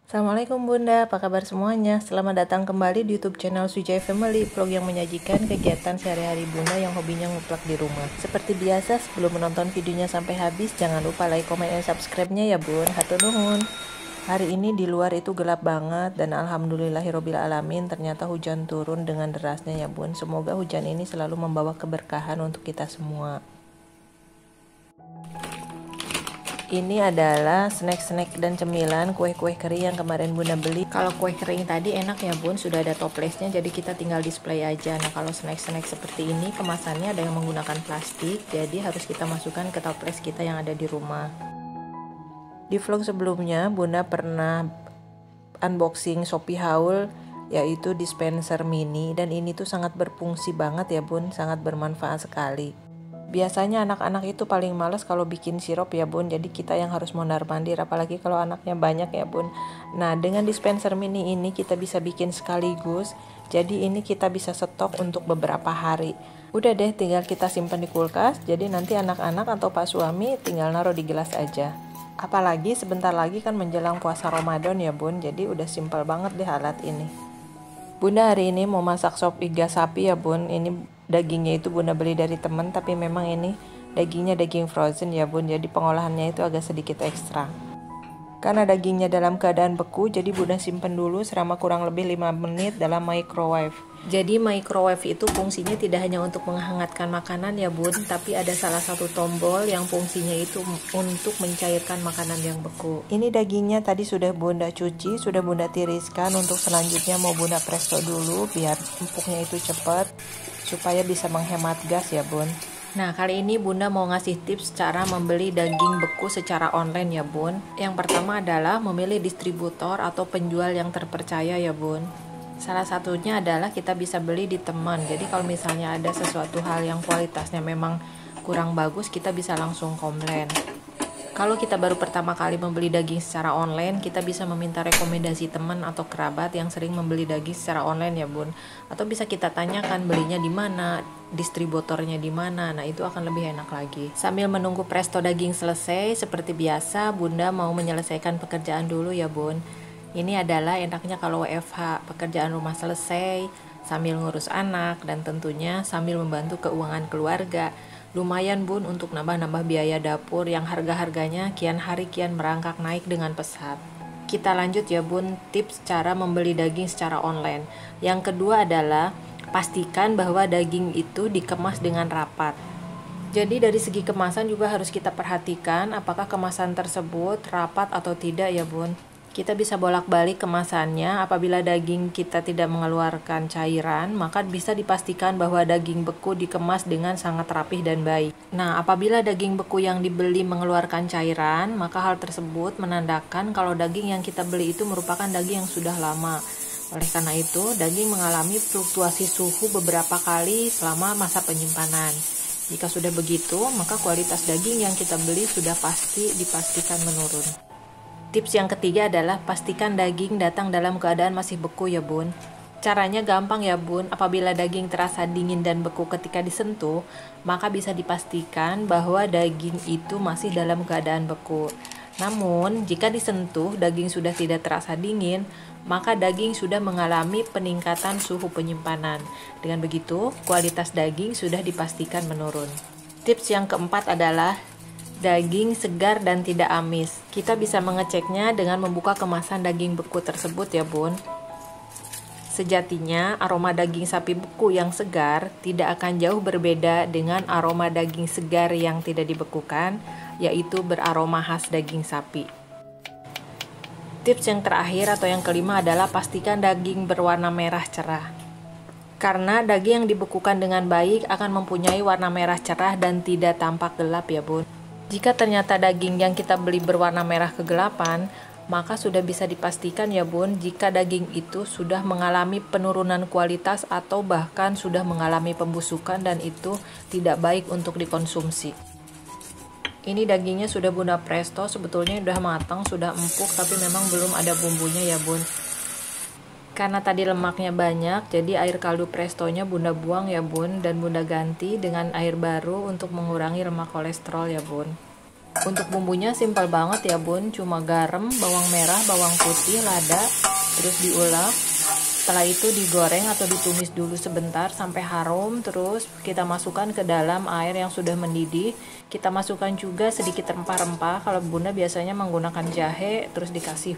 Assalamualaikum Bunda, apa kabar semuanya? Selamat datang kembali di YouTube channel Sujai Family, vlog yang menyajikan kegiatan sehari-hari Bunda yang hobinya nguplak di rumah. Seperti biasa, sebelum menonton videonya sampai habis, jangan lupa like, comment, dan subscribe-nya ya Bun. Hatur nuhun. Hari ini di luar itu gelap banget dan alhamdulillahirobbilalamin ternyata hujan turun dengan derasnya ya Bun. Semoga hujan ini selalu membawa keberkahan untuk kita semua. Ini adalah snack-snack dan cemilan kue-kue kering yang kemarin Bunda beli. Kalau kue kering tadi enak ya Bun, sudah ada toplesnya jadi kita tinggal display aja. Nah kalau snack-snack seperti ini kemasannya ada yang menggunakan plastik, jadi harus kita masukkan ke toples kita yang ada di rumah. Di vlog sebelumnya Bunda pernah unboxing Shopee Haul, yaitu dispenser mini, dan ini tuh sangat berfungsi banget ya Bun, sangat bermanfaat sekali. Biasanya anak-anak itu paling males kalau bikin sirup ya Bun, jadi kita yang harus mondar-mandir, apalagi kalau anaknya banyak ya Bun. Nah dengan dispenser mini ini kita bisa bikin sekaligus, jadi ini kita bisa stok untuk beberapa hari. Udah deh, tinggal kita simpan di kulkas, jadi nanti anak-anak atau Pak suami tinggal naruh di gelas aja. Apalagi sebentar lagi kan menjelang puasa Ramadan ya Bun, jadi udah simpel banget deh alat ini. Bunda hari ini mau masak sop iga sapi ya Bun. Ini dagingnya itu Bunda beli dari temen, tapi memang ini dagingnya daging frozen ya Bun, jadi pengolahannya itu agak sedikit ekstra. Karena dagingnya dalam keadaan beku, jadi Bunda simpen dulu selama kurang lebih 5 menit dalam microwave. Jadi microwave itu fungsinya tidak hanya untuk menghangatkan makanan ya Bun, tapi ada salah satu tombol yang fungsinya itu untuk mencairkan makanan yang beku. Ini dagingnya tadi sudah Bunda cuci, sudah Bunda tiriskan. Untuk selanjutnya mau Bunda presto dulu biar empuknya itu cepat, supaya bisa menghemat gas ya Bun. Nah kali ini Bunda mau ngasih tips cara membeli daging beku secara online ya Bun. Yang pertama adalah memilih distributor atau penjual yang terpercaya ya Bun. Salah satunya adalah kita bisa beli di teman. Jadi kalau misalnya ada sesuatu hal yang kualitasnya memang kurang bagus, kita bisa langsung komplain. Kalau kita baru pertama kali membeli daging secara online, kita bisa meminta rekomendasi teman atau kerabat yang sering membeli daging secara online ya Bun. Atau bisa kita tanyakan belinya di mana, distributornya di mana. Nah itu akan lebih enak lagi. Sambil menunggu presto daging selesai, seperti biasa Bunda mau menyelesaikan pekerjaan dulu ya Bun. Ini adalah enaknya kalau WFH, pekerjaan rumah selesai, sambil ngurus anak, dan tentunya sambil membantu keuangan keluarga. Lumayan Bun untuk nambah-nambah biaya dapur yang harga-harganya kian hari kian merangkak naik dengan pesat. Kita lanjut ya Bun, tips cara membeli daging secara online. Yang kedua adalah pastikan bahwa daging itu dikemas dengan rapat. Jadi dari segi kemasan juga harus kita perhatikan apakah kemasan tersebut rapat atau tidak ya Bun. Kita bisa bolak-balik kemasannya. Apabila daging kita tidak mengeluarkan cairan, maka bisa dipastikan bahwa daging beku dikemas dengan sangat rapih dan baik. Nah, apabila daging beku yang dibeli mengeluarkan cairan, maka hal tersebut menandakan kalau daging yang kita beli itu merupakan daging yang sudah lama. Oleh karena itu, daging mengalami fluktuasi suhu beberapa kali selama masa penyimpanan. Jika sudah begitu, maka kualitas daging yang kita beli sudah pasti dipastikan menurun. Tips yang ketiga adalah pastikan daging datang dalam keadaan masih beku ya Bun. Caranya gampang ya Bun, apabila daging terasa dingin dan beku ketika disentuh, maka bisa dipastikan bahwa daging itu masih dalam keadaan beku. Namun, jika disentuh daging sudah tidak terasa dingin, maka daging sudah mengalami peningkatan suhu penyimpanan. Dengan begitu, kualitas daging sudah dipastikan menurun. Tips yang keempat adalah daging segar dan tidak amis. Kita bisa mengeceknya dengan membuka kemasan daging beku tersebut ya Bun. Sejatinya aroma daging sapi beku yang segar tidak akan jauh berbeda dengan aroma daging segar yang tidak dibekukan, yaitu beraroma khas daging sapi. Tips yang terakhir atau yang kelima adalah pastikan daging berwarna merah cerah. Karena daging yang dibekukan dengan baik akan mempunyai warna merah cerah dan tidak tampak gelap ya Bun. Jika ternyata daging yang kita beli berwarna merah kegelapan, maka sudah bisa dipastikan ya Bun, jika daging itu sudah mengalami penurunan kualitas atau bahkan sudah mengalami pembusukan dan itu tidak baik untuk dikonsumsi. Ini dagingnya sudah Bunda presto, sebetulnya sudah matang, sudah empuk, tapi memang belum ada bumbunya ya Bun. Karena tadi lemaknya banyak, jadi air kaldu prestonya Bunda buang ya Bun, dan Bunda ganti dengan air baru untuk mengurangi lemak kolesterol ya Bun. Untuk bumbunya simpel banget ya bun, cuma garam, bawang merah, bawang putih, lada, terus diulek. Setelah itu digoreng atau ditumis dulu sebentar sampai harum, terus kita masukkan ke dalam air yang sudah mendidih. Kita masukkan juga sedikit rempah-rempah. Kalau bunda biasanya menggunakan jahe, terus dikasih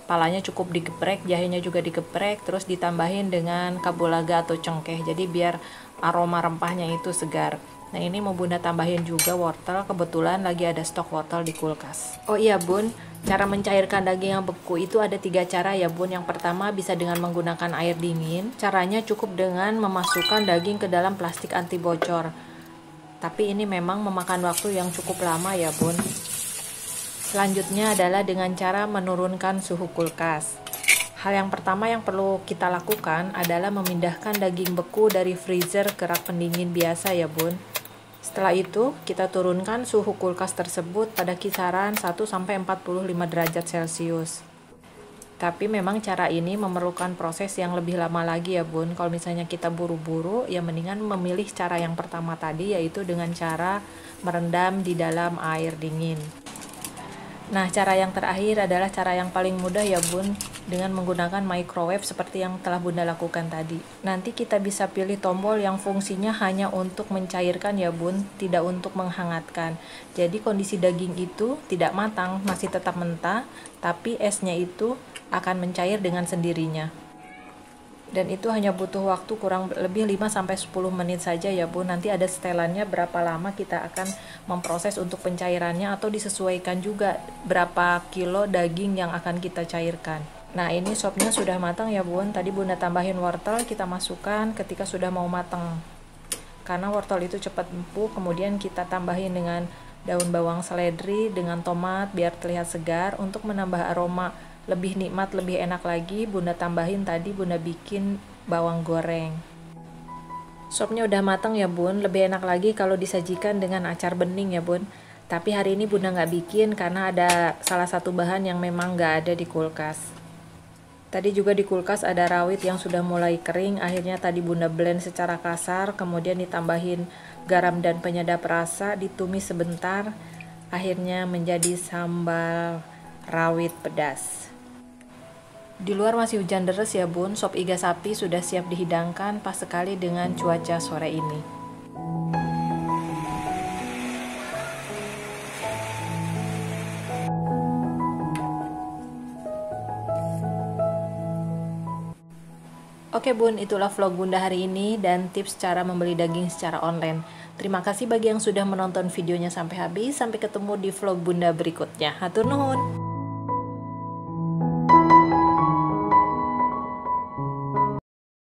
palanya cukup digeprek, jahenya juga digeprek, terus ditambahin dengan kapulaga atau cengkeh, jadi biar aroma rempahnya itu segar. Nah ini mau bunda tambahin juga wortel, kebetulan lagi ada stok wortel di kulkas. Oh iya bun, cara mencairkan daging yang beku itu ada 3 cara ya bun. Yang pertama bisa dengan menggunakan air dingin. Caranya cukup dengan memasukkan daging ke dalam plastik anti bocor. Tapi ini memang memakan waktu yang cukup lama ya bun. Selanjutnya adalah dengan cara menurunkan suhu kulkas. Hal yang pertama yang perlu kita lakukan adalah memindahkan daging beku dari freezer ke rak pendingin biasa ya bun. Setelah itu, kita turunkan suhu kulkas tersebut pada kisaran 1-45 derajat Celcius. Tapi memang cara ini memerlukan proses yang lebih lama lagi ya bun. Kalau misalnya kita buru-buru, ya mendingan memilih cara yang pertama tadi, yaitu dengan cara merendam di dalam air dingin. Nah, cara yang terakhir adalah cara yang paling mudah ya bun, dengan menggunakan microwave seperti yang telah bunda lakukan tadi. Nanti kita bisa pilih tombol yang fungsinya hanya untuk mencairkan ya bun, tidak untuk menghangatkan. Jadi kondisi daging itu tidak matang, masih tetap mentah, tapi esnya itu akan mencair dengan sendirinya. Dan itu hanya butuh waktu kurang lebih 5-10 menit saja ya bun. Nanti ada setelannya berapa lama kita akan memproses untuk pencairannya, atau disesuaikan juga berapa kilo daging yang akan kita cairkan. Nah ini sopnya sudah matang ya bun. Tadi bunda tambahin wortel, kita masukkan ketika sudah mau matang, karena wortel itu cepat empuk. Kemudian kita tambahin dengan daun bawang seledri dengan tomat biar terlihat segar. Untuk menambah aroma lebih nikmat, lebih enak lagi, bunda tambahin tadi bunda bikin bawang goreng. Sopnya udah matang ya bun, lebih enak lagi kalau disajikan dengan acar bening ya bun. Tapi hari ini bunda nggak bikin karena ada salah satu bahan yang memang nggak ada di kulkas. Tadi juga di kulkas ada rawit yang sudah mulai kering, akhirnya tadi bunda blend secara kasar, kemudian ditambahin garam dan penyedap rasa, ditumis sebentar, akhirnya menjadi sambal rawit pedas. Di luar masih hujan deras ya bun, sop iga sapi sudah siap dihidangkan, pas sekali dengan cuaca sore ini. Oke bun, itulah vlog bunda hari ini dan tips cara membeli daging secara online. Terima kasih bagi yang sudah menonton videonya sampai habis. Sampai ketemu di vlog bunda berikutnya. Hatur nuhun.